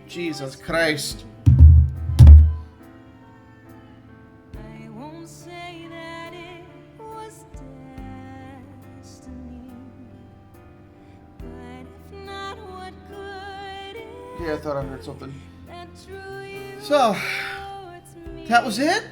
Jesus Christ. Yeah, I thought I heard something. So, that was it?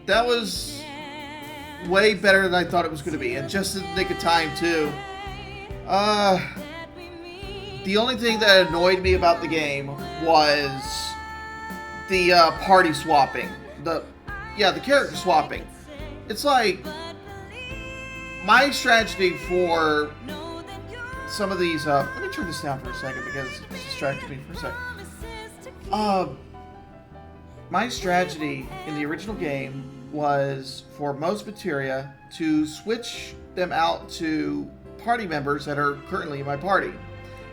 That was way better than I thought it was going to be, and just in the nick of time, too. The only thing that annoyed me about the game was the party swapping. The character swapping. It's like, my strategy for some of these, let me turn this down for a second because it distracted me for a second. My strategy in the original game was for most materia to switch them out to party members that are currently in my party.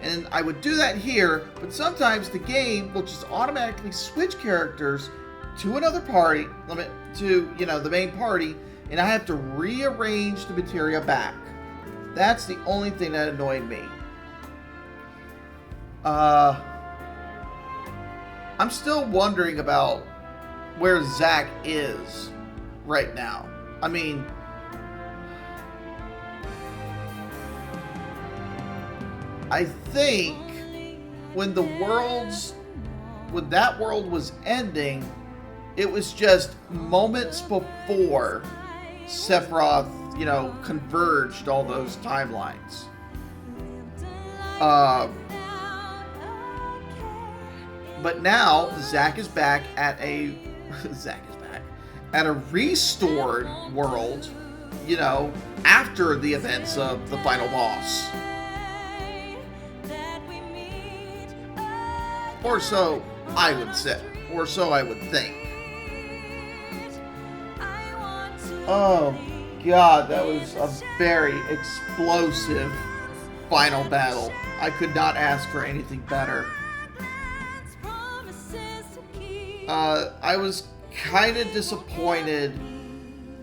And I would do that here, but sometimes the game will just automatically switch characters to another party, to, the main party, and I have to rearrange the materia back. That's the only thing that annoyed me. I'm still wondering about where Zach is right now. I mean, I think when that world was ending, it was just moments before Sephiroth, converged all those timelines. But now Zack is back at a restored world, after the events of the final boss. Or so I would say, or so I would think. Oh God, that was a very explosive final battle. I could not ask for anything better. I was kind of disappointed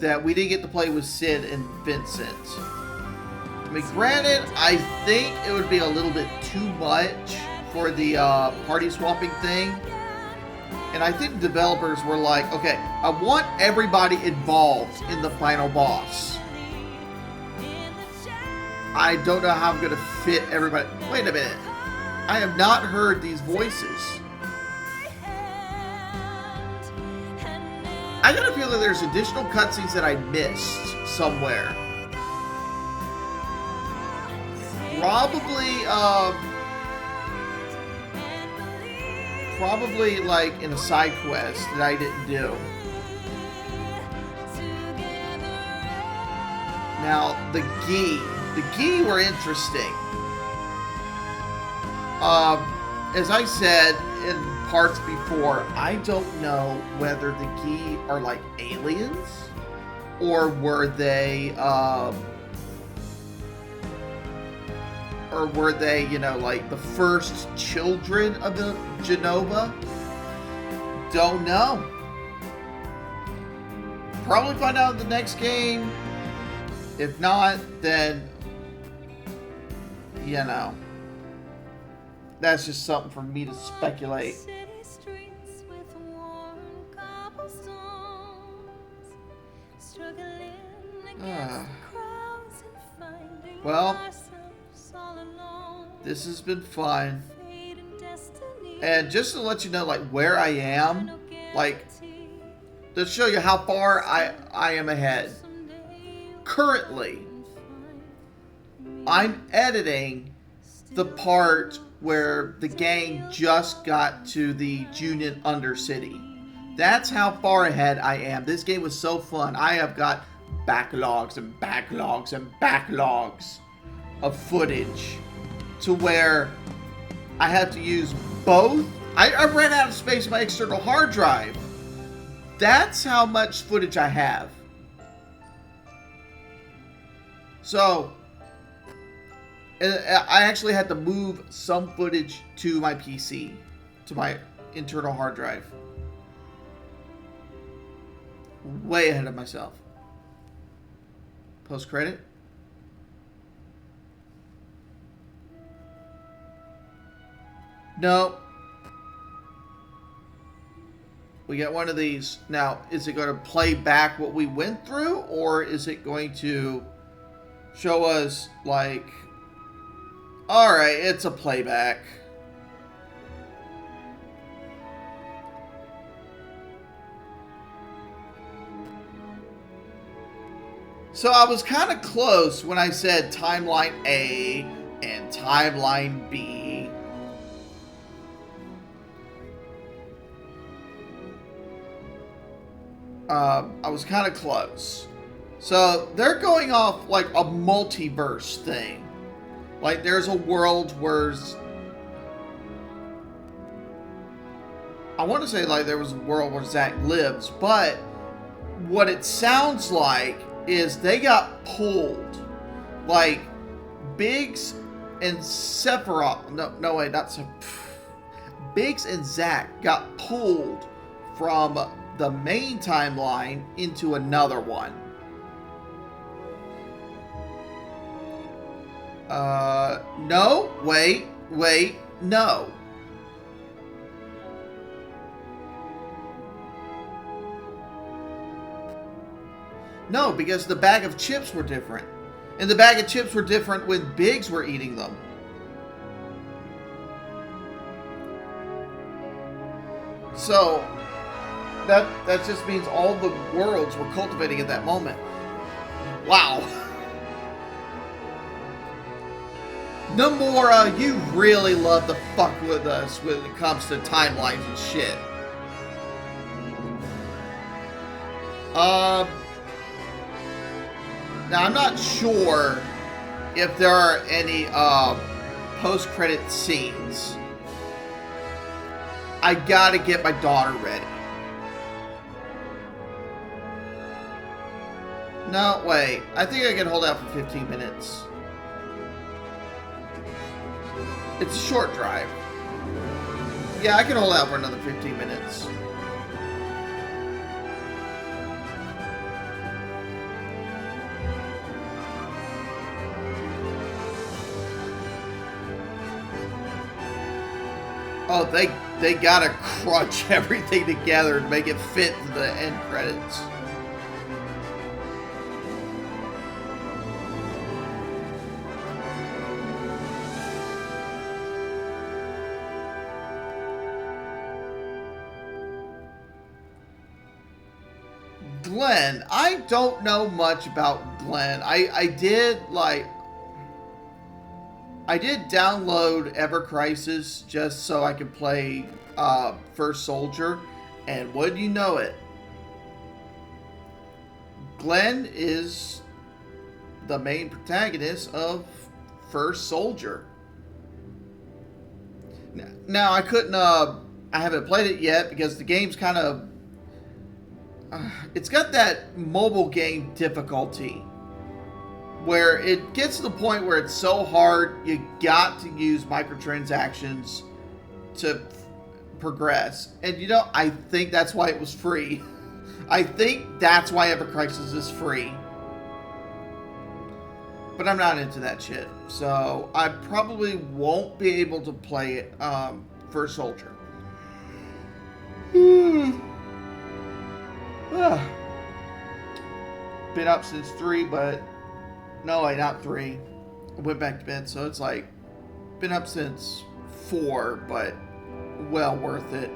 that we didn't get to play with Sid and Vincent. I mean, granted, I think it would be a little bit too much for the party swapping thing. And I think the developers were like, okay, I want everybody involved in the final boss. I don't know how I'm going to fit everybody. Wait a minute. I have not heard these voices. I got a feeling there's additional cutscenes that I missed somewhere. Probably like in a side quest that I didn't do. Now, the Gi were interesting. As I said in parts before, I don't know whether the Gi are like aliens, or were they, like the first children of the Genova? Don't know. Probably find out in the next game. If not, then, that's just something for me to speculate. Well, this has been fun. And just to let you know, like, where I am, like, to show you how far I am ahead. Currently, I'm editing the part where the gang just got to the Junin Undercity. That's how far ahead I am. This game was so fun. I have got backlogs and backlogs and backlogs of footage to where I have to use both. I ran out of space on my external hard drive. That's how much footage I have. So, I actually had to move some footage to my PC, to my internal hard drive. way ahead of myself. Post credit. No. We got one of these. Now, is it going to play back what we went through, or is it going to show us, like, alright, it's a playback. So I was kind of close when I said timeline A and timeline B. I was kind of close. So they're going off like a multiverse thing. Like there's a world where I want to say like there was a world where Zack lives, but what it sounds like is they got pulled. Like Biggs and Sephiroth. No way, not Sephiroth. Biggs and Zack got pulled from the main timeline into another one. No, wait, no. No, because the bag of chips were different. And the bag of chips were different when Biggs were eating them. So that just means all the worlds were cultivating at that moment. Wow. Nomura, you really love to fuck with us when it comes to timelines and shit. Now I'm not sure if there are any post-credit scenes. I gotta get my daughter ready. No, wait. I think I can hold out for 15 minutes. It's a short drive. Yeah, I can hold out for another 15 minutes. Oh, they gotta crunch everything together to make it fit to the end credits. Glenn, I don't know much about Glenn. I did download Ever Crisis just so I could play First Soldier, and wouldn't you know it, Glenn is the main protagonist of First Soldier. Now I couldn't, I haven't played it yet because the game's kind of, it's got that mobile game difficulty where it gets to the point where it's so hard you got to use microtransactions to progress. And you know, I think that's why it was free. I think that's why Ever Crisis is free. But I'm not into that shit. So I probably won't be able to play it First Soldier. Been up since 3, but no, not 3. I went back to bed, so it's like been up since 4, but well worth it.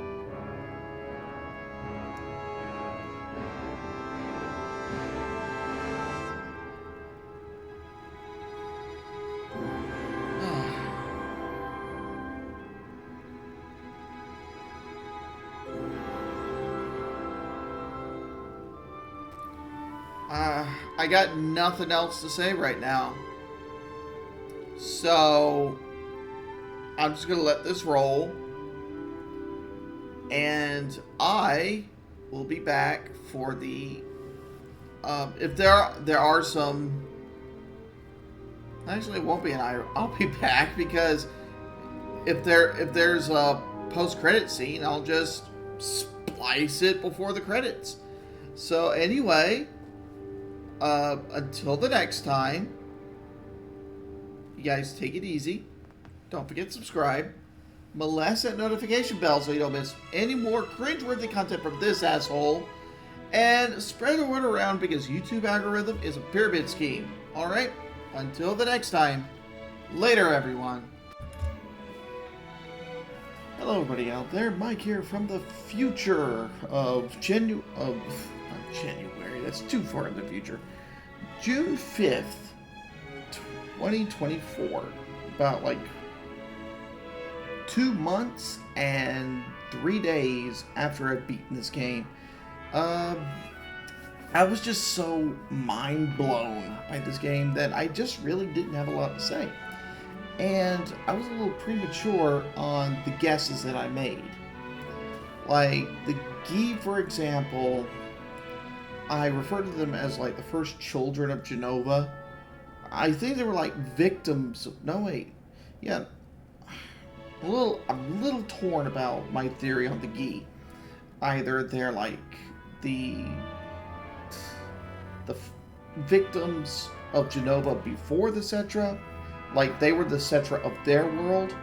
I got nothing else to say right now. So I'm just gonna let this roll, and I will be back for the if there are some. Actually, it won't be I'll be back because if there's a post-credit scene, I'll just splice it before the credits. So anyway, until the next time, you guys take it easy. Don't forget to subscribe. Molest that notification bell so you don't miss any more cringeworthy content from this asshole. And spread the word around because YouTube algorithm is a pyramid scheme. Alright? Until the next time. Later, everyone. Hello, everybody out there. Mike here from the future of January. That's too far in the future. June 5th, 2024. About like 2 months and 3 days after I've beaten this game. I was just so mind blown by this game that I just really didn't have a lot to say. And I was a little premature on the guesses that I made. Like, the Gi, for example, I refer to them as like the first children of Genova. I think they were like victims of, no wait, yeah, I'm a little torn about my theory on the Gi. Either they're like the victims of Genova before the Cetra, like they were the Cetra of their world,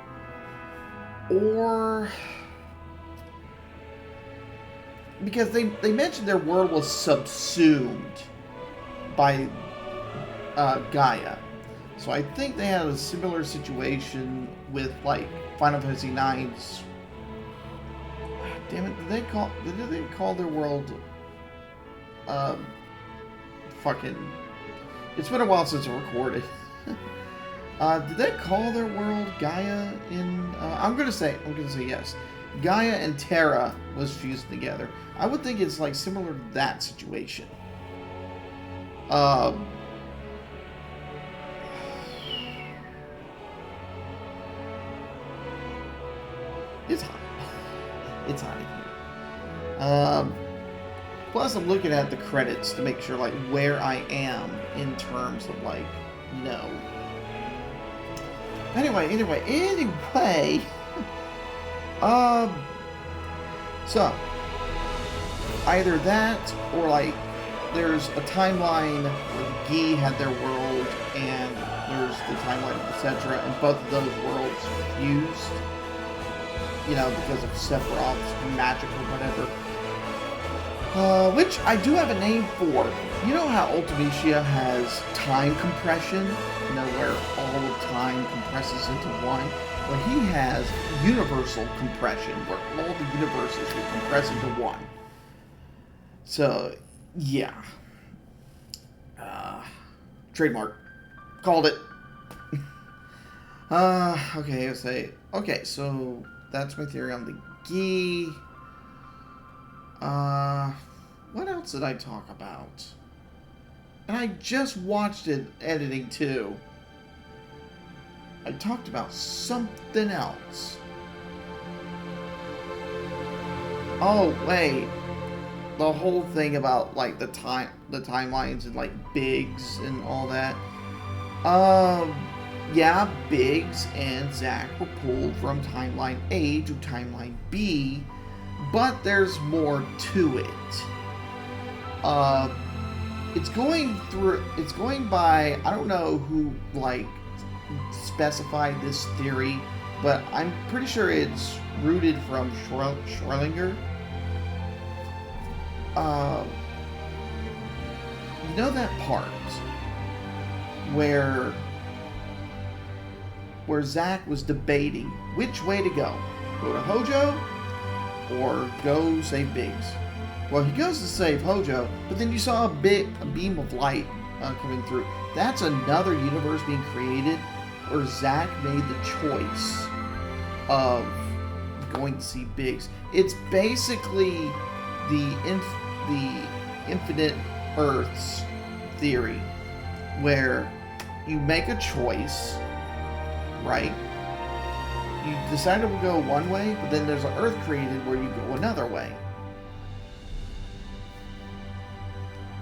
or because they mentioned their world was subsumed by Gaia. So I think they had a similar situation with like Final Fantasy IX's. Damn it! Did they call their world? Fucking. It's been a while since I recorded. Did they call their world Gaia in? I'm gonna say yes. Gaia and Terra was fused together. I would think it's like similar to that situation. It's hot. It's hot in here. Plus, I'm looking at the credits to make sure, like, where I am in terms of, like, no. Anyway. So, either that, or, like, there's a timeline where the Gi had their world, and there's the timeline of the Cetra, and both of those worlds fused. You know, because of Sephiroth's magic or whatever. Which I do have a name for. You know how Ultimecia has time compression? You know, where all of time compresses into one? Well, he has universal compression, where all the universes will compress into one. So, yeah. Trademark. Called it. Okay, let's say. Okay, so that's my theory on the Gi. What else did I talk about? And I just watched it editing too. I talked about something else. Oh wait, the whole thing about like the timelines and like Biggs and all that. Yeah, Biggs and Zack were pulled from timeline A to timeline B, but there's more to it. It's going by, I don't know who like specified this theory, but I'm pretty sure it's rooted from Schrödinger. You know that part where Zack was debating which way to go to Hojo or go save Biggs. Well, he goes to save Hojo, but then you saw a beam of light coming through. That's another universe being created where Zack made the choice of going to see Biggs. It's basically the infinite Earths theory, where you make a choice, right? You decide to go one way, but then there's an Earth created where you go another way.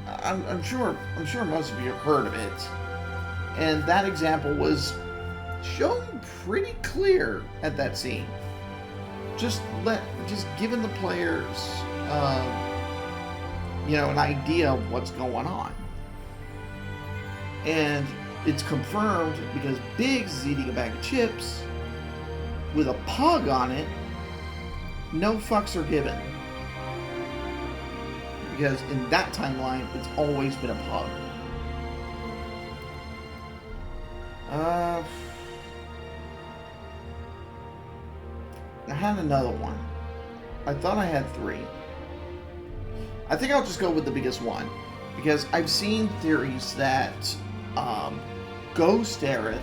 I'm sure most of you have heard of it, and that example was shown pretty clear at that scene. Just giving the players an idea of what's going on. And it's confirmed because Biggs is eating a bag of chips with a pug on it. No fucks are given. Because in that timeline, it's always been a pug. I had another one. I thought I had 3. I think I'll just go with the biggest one. Because I've seen theories that Ghost Aerith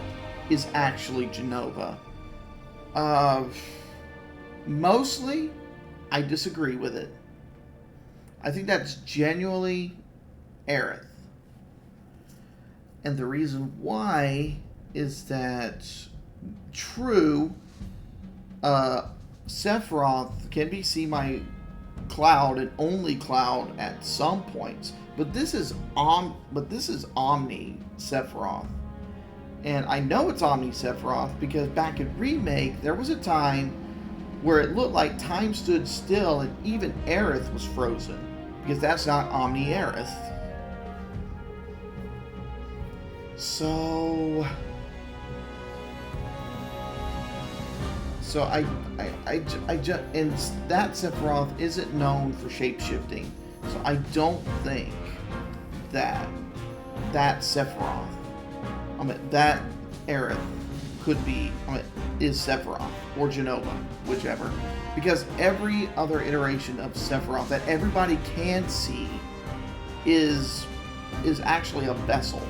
is actually Jenova. Mostly, I disagree with it. I think that's genuinely Aerith. And the reason why is that, true, Sephiroth can be semi-Cloud and only Cloud at some points. But this is Omni Sephiroth. And I know it's Omni Sephiroth because back in Remake, there was a time where it looked like time stood still and even Aerith was frozen. Because that's not Omni Aerith. So and that Sephiroth isn't known for shapeshifting. So I don't think that Sephiroth, that Aerith could be, is Sephiroth or Jenova, whichever. Because every other iteration of Sephiroth that everybody can see is actually a vessel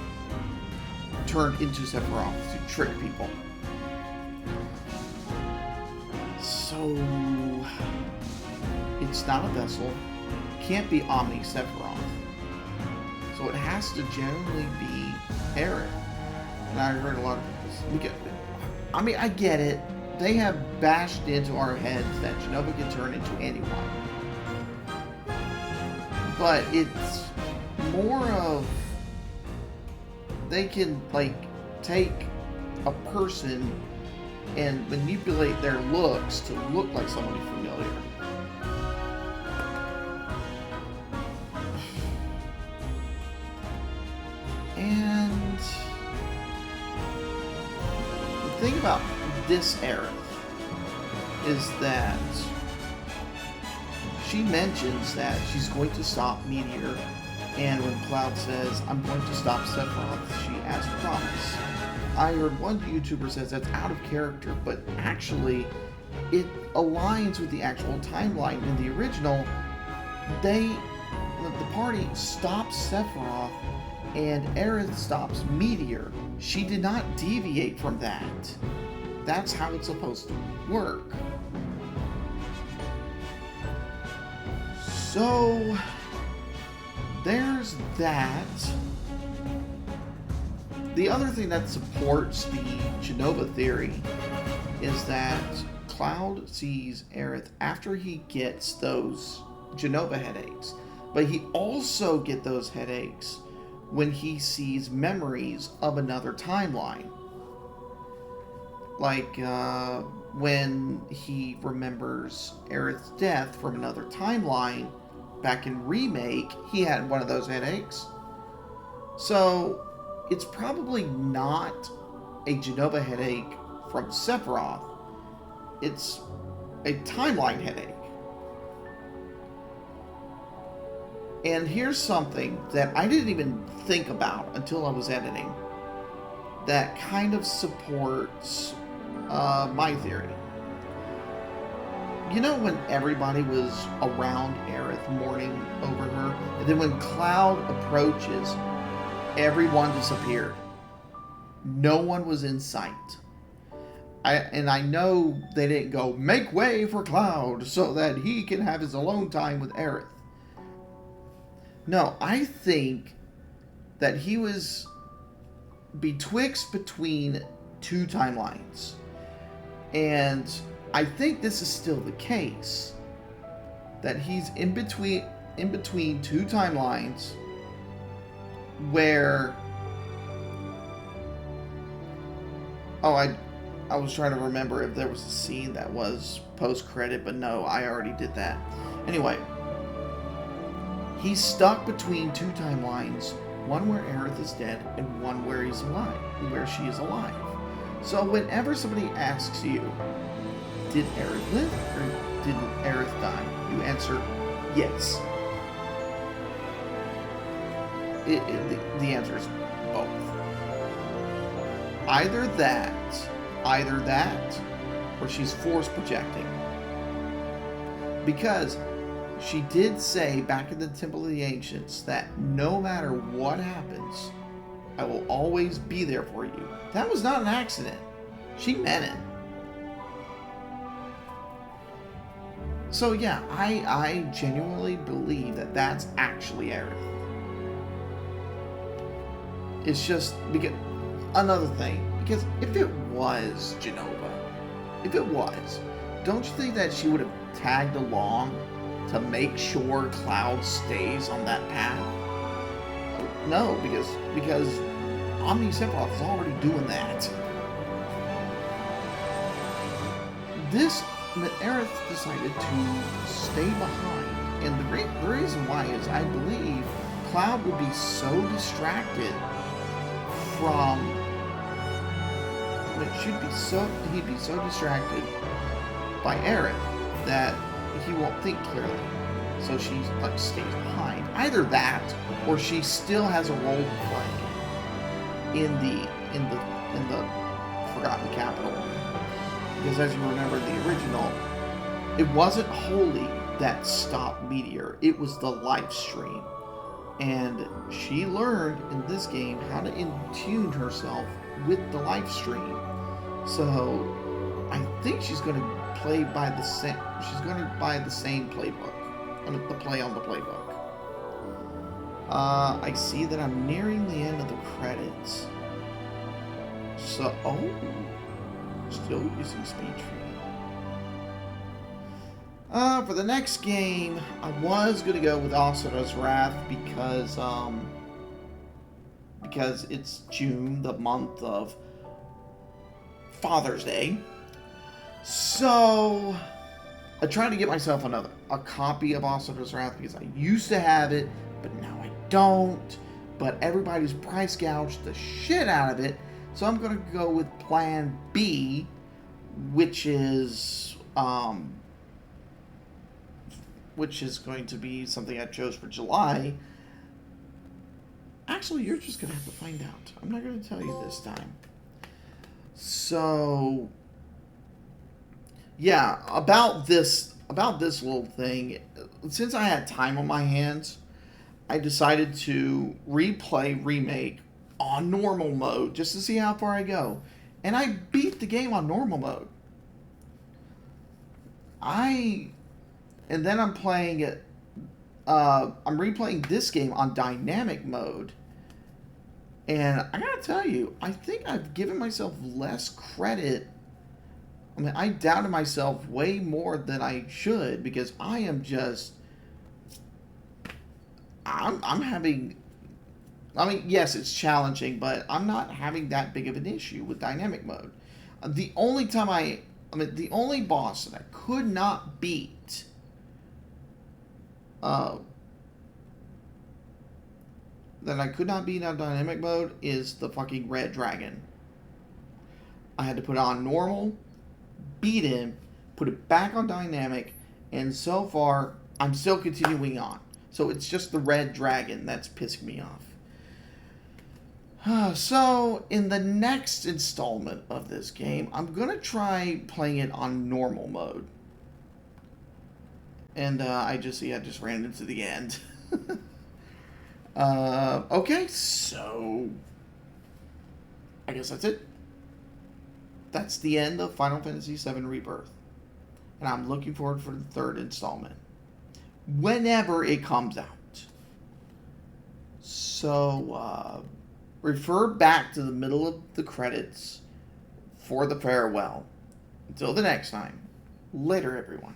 turned into Sephiroth to trick people. So it's not a vessel. Can't be Omni Sephiroth. So it has to generally be Aerith. And I heard a lot of people. I get it. They have bashed into our heads that Jenova can turn into anyone. But it's more of they can take a person and manipulate their looks to look like somebody familiar. And the thing about this Aerith is that she mentions that she's going to stop Meteor, and when Cloud says, I'm going to stop Sephiroth, she asks promise. I heard one YouTuber says that's out of character, but actually it aligns with the actual timeline. In the original, the party stops Sephiroth and Aerith stops Meteor. She did not deviate from that. That's how it's supposed to work. So there's that. The other thing that supports the Jenova theory is that Cloud sees Aerith after he gets those Jenova headaches. But he also gets those headaches when he sees memories of another timeline. Like when he remembers Aerith's death from another timeline back in Remake, he had one of those headaches. So it's probably not a Jenova headache from Sephiroth. It's a timeline headache. And here's something that I didn't even think about until I was editing that kind of supports my theory. You know when everybody was around Aerith mourning over her, and then when Cloud approaches, everyone disappeared. No one was in sight. I know they didn't go, make way for Cloud so that he can have his alone time with Aerith. No, I think that he was between two timelines. And I think this is still the case. That he's in between two timelines where... Oh, I was trying to remember if there was a scene that was post-credit, but no, I already did that. Anyway, He's stuck between two timelines, one where Aerith is dead and one where he's alive, where she is alive. So whenever somebody asks you, did Aerith live or did Aerith die? You answer, yes. The answer is both. Either that, or she's force projecting. Because she did say back in the Temple of the Ancients that no matter what happens, I will always be there for you. That was not an accident. She meant it. So yeah, I genuinely believe that that's actually Aerith. It's just because another thing, because if it was Genova, don't you think that she would have tagged along to make sure Cloud stays on that path? No, because Omni Sephiroth is already doing that. But Aerith decided to stay behind, and the reason why is I believe Cloud would be so distracted from. He'd be so distracted by Aerith that he won't think clearly. So she stays behind. Either that, or she still has a role to play in the Forgotten Capital. Because as you remember in the original, it wasn't Holy that stopped Meteor. It was the live stream. And she learned in this game how to intune herself with the live stream. So I think she's going to play by the same. She's going to buy the same playbook. The play on the playbook. I see that I'm nearing the end of the credits. So still using speech feed. For the next game, I was gonna go with Asura's Wrath because it's June, the month of Father's Day. So I tried to get myself a copy of Asura's Wrath because I used to have it, but now I don't. But everybody's price gouged the shit out of it. So I'm going to go with Plan B, which is going to be something I chose for July. Actually, you're just going to have to find out. I'm not going to tell you this time. So, yeah, about this little thing, since I had time on my hands, I decided to remake on normal mode just to see how far I go. And I beat the game on normal mode. And then I'm playing it, I'm replaying this game on dynamic mode. And I gotta tell you, I think I've given myself less credit. I mean, I doubted myself way more than I should because I am just, I'm having, I mean, yes, it's challenging, but I'm not having that big of an issue with dynamic mode. The only boss that I could not beat, that I could not beat on dynamic mode is the fucking red dragon. I had to put it on normal, beat him, put it back on dynamic, and so far, I'm still continuing on. So it's just the red dragon that's pissing me off. So, in the next installment of this game, I'm going to try playing it on normal mode. And I just ran into the end. Okay, so I guess that's it. That's the end of Final Fantasy VII Rebirth. And I'm looking forward for the third installment. Whenever it comes out. So, refer back to the middle of the credits for the farewell. Until the next time, later everyone.